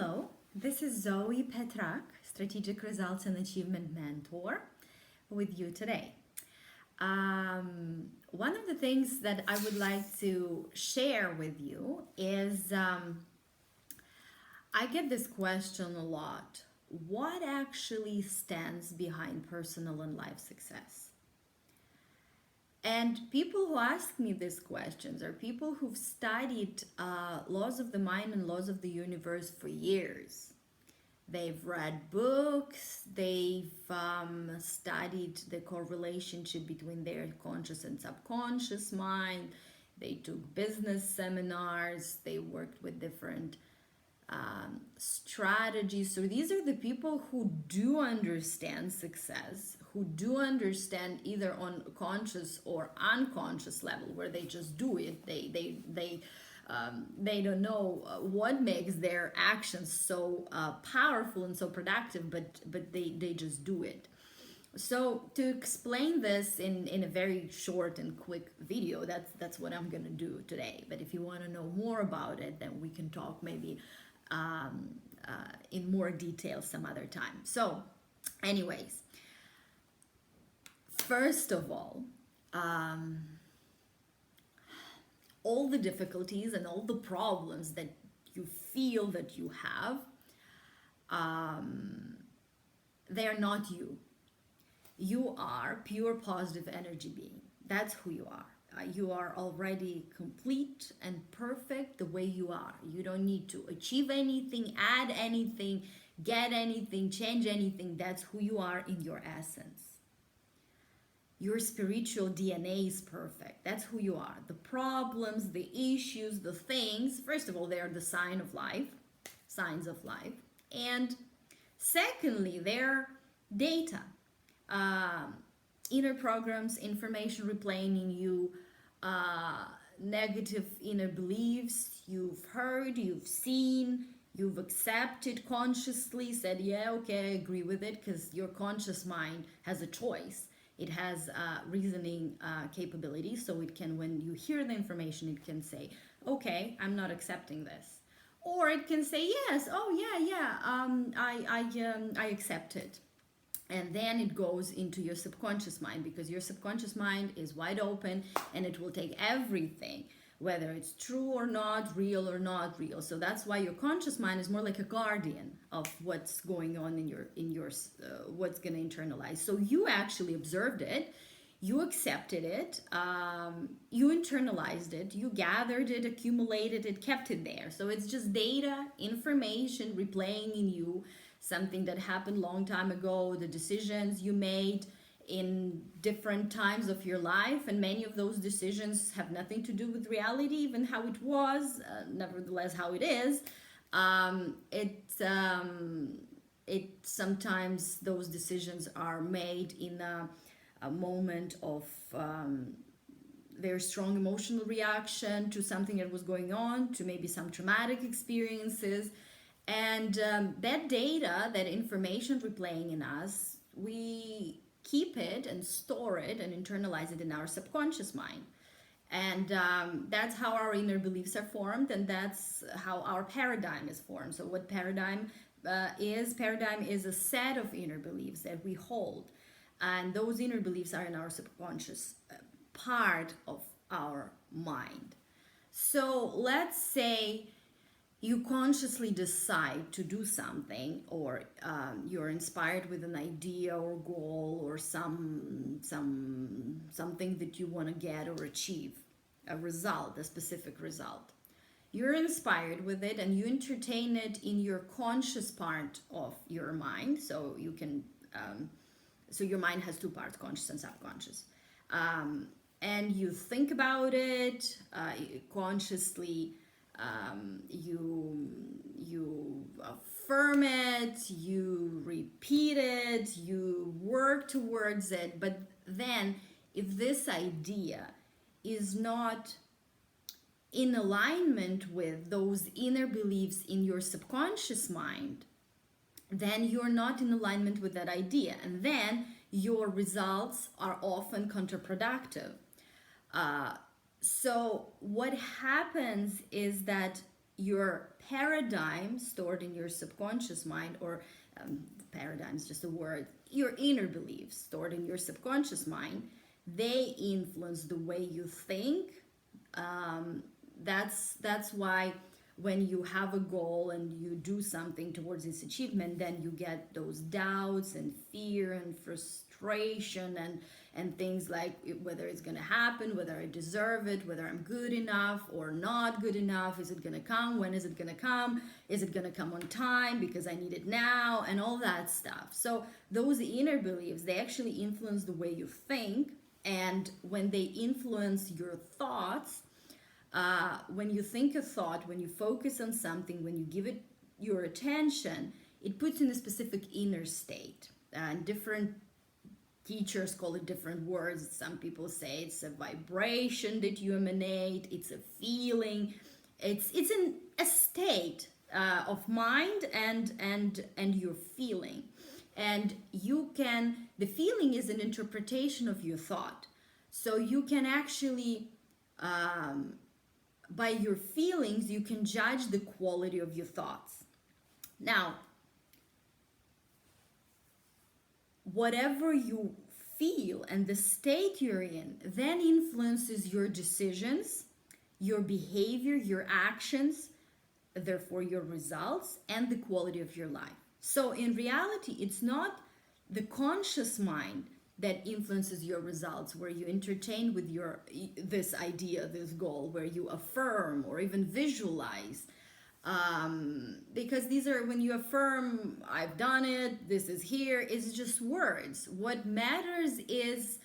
Hello, this is Zoey Petrak, Strategic Results and Achievement Mentor, with you today. One of the things that I would like to share with you is I get this question a lot. What actually stands behind personal and life success? And people who ask me these questions are people who've studied laws of the mind and laws of the universe for years. They've read books, they've studied the correlationship between their conscious and subconscious mind, they took business seminars, they worked with different strategies. So these are the people who do understand success, who do understand either on conscious or unconscious level, where they just do it. They don't know what makes their actions so powerful and so productive, but they just do it. So to explain this in a very short and quick video, that's what I'm gonna do today. But if you want to know more about it, then we can talk maybe in more detail some other time. So anyways, first of all the difficulties and all the problems that you feel that you have, they're not you. You are pure positive energy being. That's who you are. You are already complete and perfect the way you are. You don't need to achieve anything, add anything, get anything, change anything. That's who you are in your essence. Your spiritual DNA is perfect. That's who you are. The problems, the issues, the things, first of all, they are the signs of life. And secondly, they're data. Inner programs, information replaying in you, negative inner beliefs you've heard, you've seen, you've accepted consciously, said, yeah, okay, I agree with it, because your conscious mind has a choice. It has reasoning capability, so it can, when you hear the information, it can say, okay, I'm not accepting this. Or it can say, yes, oh yeah, I accept it. And then it goes into your subconscious mind, because your subconscious mind is wide open and it will take everything, whether it's true or not, real or not real. So that's why your conscious mind is more like a guardian of what's going on in your what's going to internalize. So you actually observed it, you accepted it, you internalized it, you gathered it, accumulated it, kept it there. So it's just data, information replaying in you, something that happened long time ago, the decisions you made in different times of your life, and many of those decisions have nothing to do with reality, even how it was, nevertheless how it is. It sometimes those decisions are made in a moment of very strong emotional reaction to something that was going on, to maybe some traumatic experiences. And that data, that information replaying in us, we keep it and store it and internalize it in our subconscious mind. And that's how our inner beliefs are formed, and that's how our paradigm is formed. So what paradigm is? Paradigm is a set of inner beliefs that we hold. And those inner beliefs are in our subconscious part of our mind. So let's say you consciously decide to do something, or you're inspired with an idea or goal or something that you want to get or achieve, a specific result. You're inspired with it and you entertain it in your conscious part of your mind. So you can, so your mind has two parts, conscious and subconscious. And you think about it consciously. You affirm it, you repeat it, you work towards it. But then if this idea is not in alignment with those inner beliefs in your subconscious mind, then you're not in alignment with that idea, and then your results are often counterproductive. So what happens is that your paradigm stored in your subconscious mind, or paradigm is just a word, your inner beliefs stored in your subconscious mind, they influence the way you think. That's why when you have a goal and you do something towards its achievement, then you get those doubts and fear and frustration and things like whether it's going to happen, whether I deserve it, whether I'm good enough or not good enough, is it going to come, when is it going to come, is it going to come on time because I need it now, and all that stuff. So those inner beliefs, they actually influence the way you think, and when they influence your thoughts, when you think a thought, when you focus on something, when you give it your attention, it puts you in a specific inner state. And different teachers call it different words. Some people say it's a vibration that you emanate, it's a feeling, it's a state of mind and your feeling. And the feeling is an interpretation of your thought. So you can actually by your feelings, you can judge the quality of your thoughts. Now, whatever you feel and the state you're in then influences your decisions, your behavior, your actions, therefore your results, and the quality of your life. So in reality, it's not the conscious mind that influences your results, where you entertain with this idea, this goal, where you affirm or even visualize, because these are, when you affirm, I've done it, this is here, it's just words. What matters is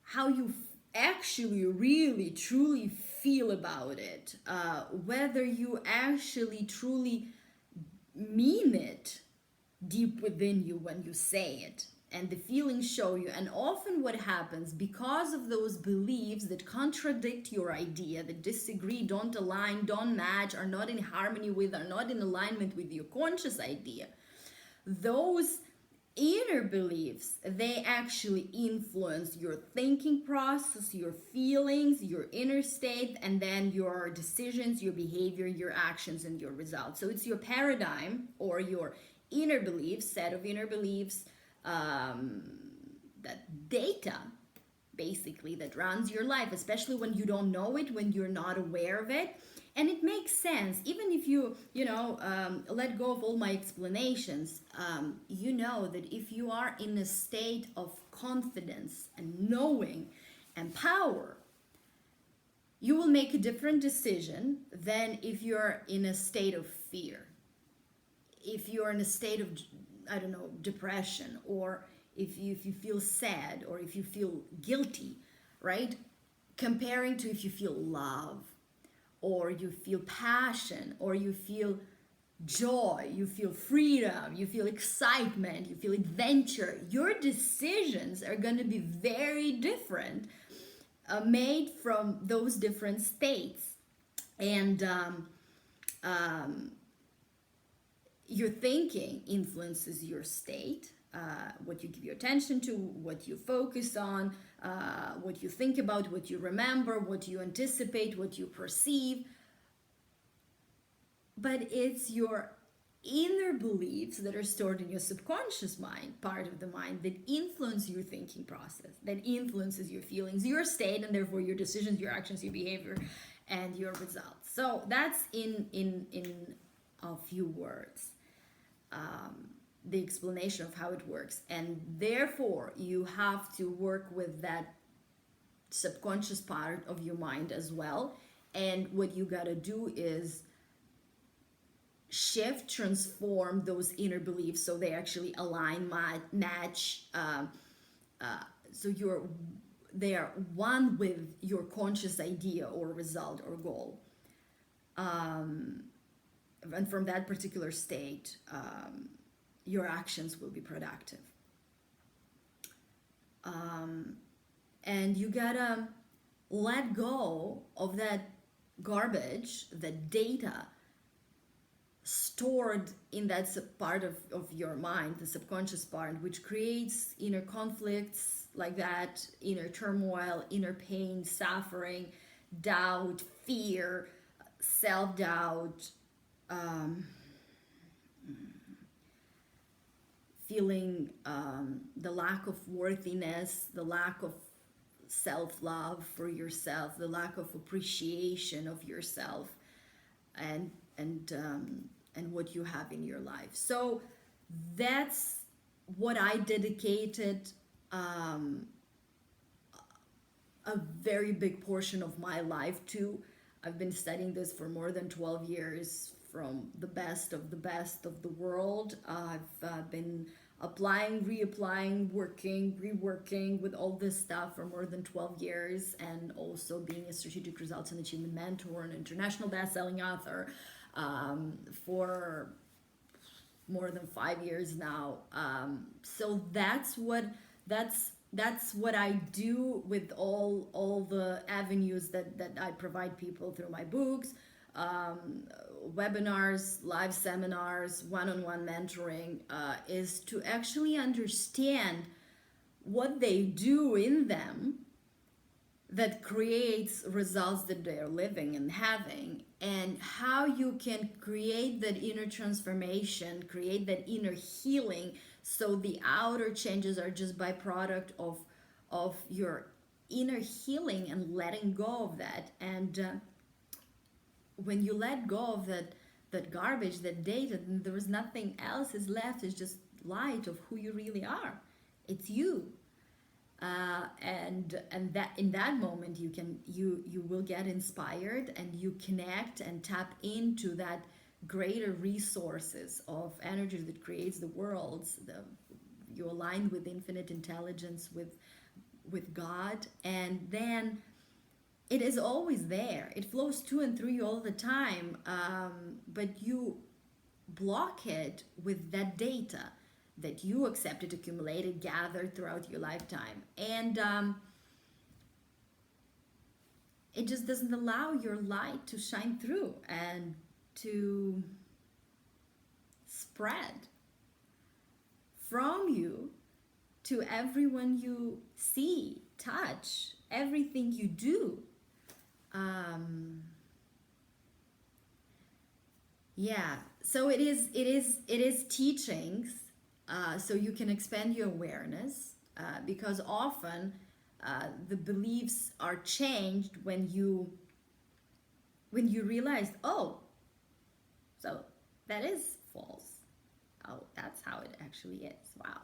how you actually really truly feel about it, whether you actually truly mean it deep within you when you say it. And the feelings show you. And often what happens, because of those beliefs that contradict your idea, that disagree, don't align, don't match, are not in harmony with, are not in alignment with your conscious idea, those inner beliefs, they actually influence your thinking process, your feelings, your inner state, and then your decisions, your behavior, your actions, and your results. So it's your paradigm, or your inner beliefs, set of inner beliefs, that data basically that runs your life, especially when you don't know it, when you're not aware of it. And it makes sense, even if you let go of all my explanations, you know that if you are in a state of confidence and knowing and power, you will make a different decision than if you're in a state of fear, if you're in a state of, I don't know, depression, or if you feel sad, or if you feel guilty, right? Comparing to if you feel love, or you feel passion, or you feel joy, you feel freedom, you feel excitement, you feel adventure. Your decisions are going to be very different, made from those different states. And your thinking influences your state, what you give your attention to, what you focus on, what you think about, what you remember, what you anticipate, what you perceive. But it's your inner beliefs that are stored in your subconscious mind, part of the mind, that influence your thinking process, that influences your feelings, your state, and therefore your decisions, your actions, your behavior, and your results. So that's in a few words. The explanation of how it works, and therefore you have to work with that subconscious part of your mind as well. And what you got to do is shift, transform those inner beliefs so they actually align, match, so they are one with your conscious idea or result or goal, and from that particular state, your actions will be productive. And you gotta let go of that garbage, that data stored in that part of your mind, the subconscious part, which creates inner conflicts like that, inner turmoil, inner pain, suffering, doubt, fear, self-doubt, feeling the lack of worthiness, the lack of self-love for yourself, the lack of appreciation of yourself, and and um, and what you have in your life. So that's what I dedicated a very big portion of my life to. I've been studying this for more than 12 years from the best of the world. I've been applying, reapplying, working, reworking with all this stuff for more than 12 years, and also being a strategic results and achievement mentor, an international best-selling author for more than 5 years now. So that's what I do with all the avenues that I provide people through my books, webinars, live seminars, one-on-one mentoring, is to actually understand what they do in them that creates results that they're living and having, and how you can create that inner transformation, create that inner healing, so the outer changes are just byproduct of your inner healing and letting go of that. And when you let go of that garbage, that data, then there is nothing else is left. It's just light of who you really are. It's you. And that in that moment you will get inspired, and you connect and tap into that greater resources of energy that creates the worlds. You align with infinite intelligence, with God, and then it is always there. It flows to and through you all the time, but you block it with that data that you accepted, accumulated, gathered throughout your lifetime. And it just doesn't allow your light to shine through and to spread from you to everyone you see, touch, everything you do. Yeah, so it is teachings, so you can expand your awareness, because often the beliefs are changed when you realize, oh, so that is false. Oh, that's how it actually is. Wow.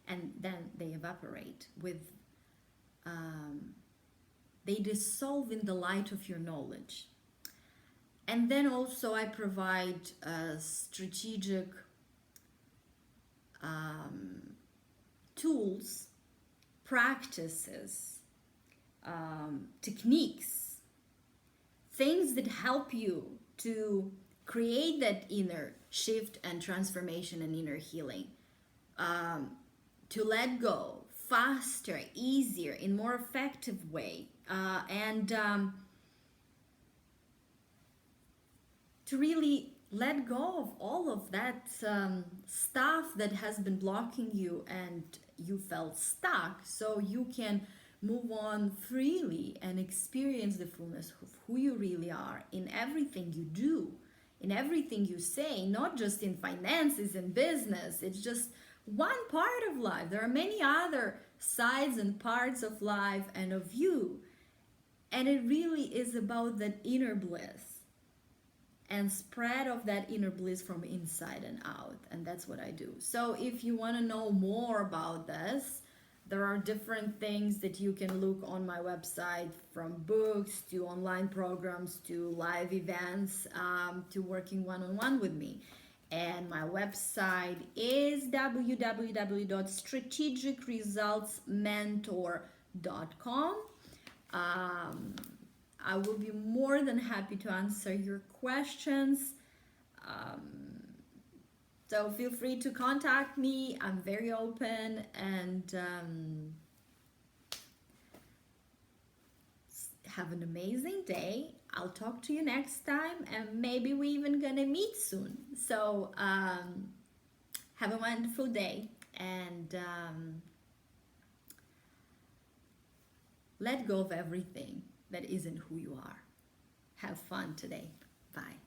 And then they evaporate with, they dissolve in the light of your knowledge. And then also I provide strategic tools, practices, techniques, things that help you to create that inner shift and transformation and inner healing, to let go faster, easier, in more effective way, and to really let go of all of that stuff that has been blocking you and you felt stuck, so you can move on freely and experience the fullness of who you really are in everything you do, in everything you say, not just in finances and business. It's just one part of life. There are many other sides and parts of life and of you, and it really is about that inner bliss and spread of that inner bliss from inside and out. And that's what I do. So if you want to know more about this, there are different things that you can look on my website, from books to online programs to live events, to working one-on-one with me. And my website is www.strategicresultsmentor.com. I will be more than happy to answer your questions. So feel free to contact me. I'm very open, and have an amazing day. I'll talk to you next time, and maybe we're even gonna meet soon. So have a wonderful day, and let go of everything that isn't who you are. Have fun today. Bye.